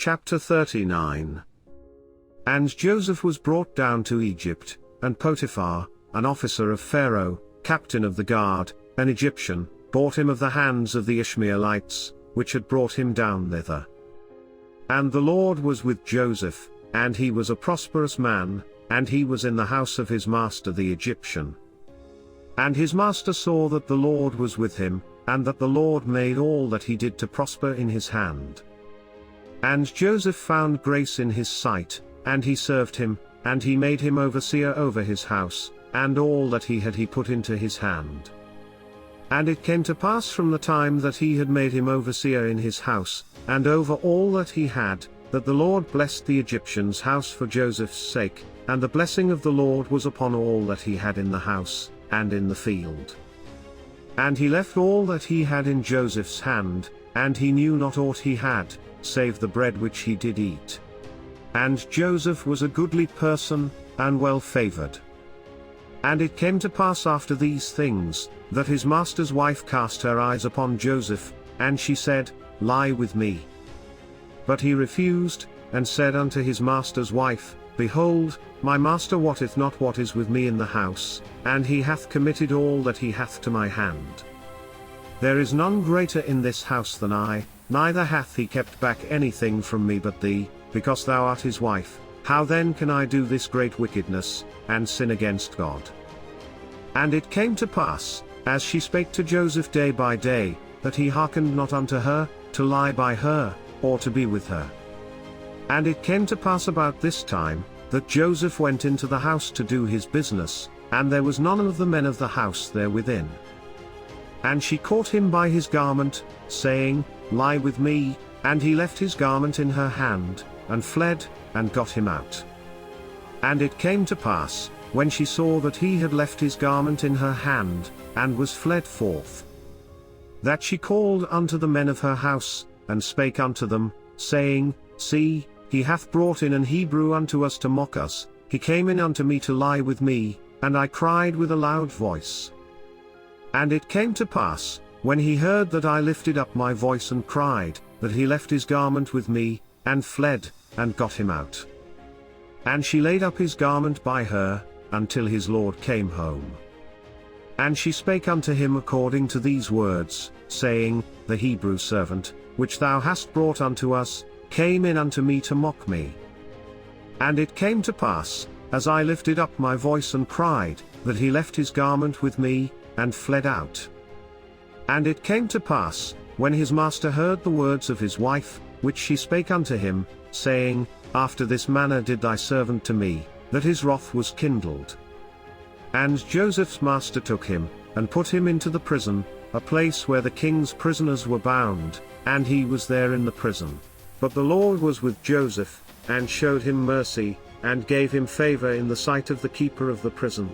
Chapter 39. And Joseph was brought down to Egypt, and Potiphar, an officer of Pharaoh, captain of the guard, an Egyptian, bought him of the hands of the Ishmaelites, which had brought him down thither. And the Lord was with Joseph, and he was a prosperous man, and he was in the house of his master the Egyptian. And his master saw that the Lord was with him, and that the Lord made all that he did to prosper in his hand. And Joseph found grace in his sight, and he served him, and he made him overseer over his house, and all that he had he put into his hand. And it came to pass from the time that he had made him overseer in his house, and over all that he had, that the Lord blessed the Egyptian's house for Joseph's sake, and the blessing of the Lord was upon all that he had in the house, and in the field. And he left all that he had in Joseph's hand, and he knew not aught he had, save the bread which he did eat. And Joseph was a goodly person, and well favored. And it came to pass after these things, that his master's wife cast her eyes upon Joseph, and she said, Lie with me. But he refused, and said unto his master's wife, Behold, my master wotteth not what is with me in the house, and he hath committed all that he hath to my hand. There is none greater in this house than I, neither hath he kept back anything from me but thee, because thou art his wife. How then can I do this great wickedness, and sin against God? And it came to pass, as she spake to Joseph day by day, that he hearkened not unto her, to lie by her, or to be with her. And it came to pass about this time, that Joseph went into the house to do his business, and there was none of the men of the house there within. And she caught him by his garment, saying, Lie with me, and he left his garment in her hand, and fled, and got him out. And it came to pass, when she saw that he had left his garment in her hand, and was fled forth, that she called unto the men of her house, and spake unto them, saying, See, he hath brought in an Hebrew unto us to mock us, he came in unto me to lie with me, and I cried with a loud voice. And it came to pass, when he heard that I lifted up my voice and cried, that he left his garment with me, and fled, and got him out. And she laid up his garment by her, until his Lord came home. And she spake unto him according to these words, saying, The Hebrew servant, which thou hast brought unto us, came in unto me to mock me. And it came to pass, as I lifted up my voice and cried, that he left his garment with me, and fled out. And it came to pass, when his master heard the words of his wife, which she spake unto him, saying, After this manner did thy servant to me, that his wrath was kindled. And Joseph's master took him, and put him into the prison, a place where the king's prisoners were bound, and he was there in the prison. But the Lord was with Joseph, and showed him mercy, and gave him favor in the sight of the keeper of the prison.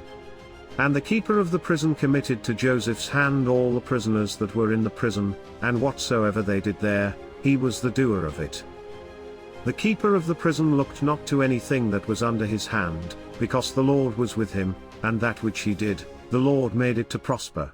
And the keeper of the prison committed to Joseph's hand all the prisoners that were in the prison, and whatsoever they did there, he was the doer of it. The keeper of the prison looked not to anything that was under his hand, because the Lord was with him, and that which he did, the Lord made it to prosper.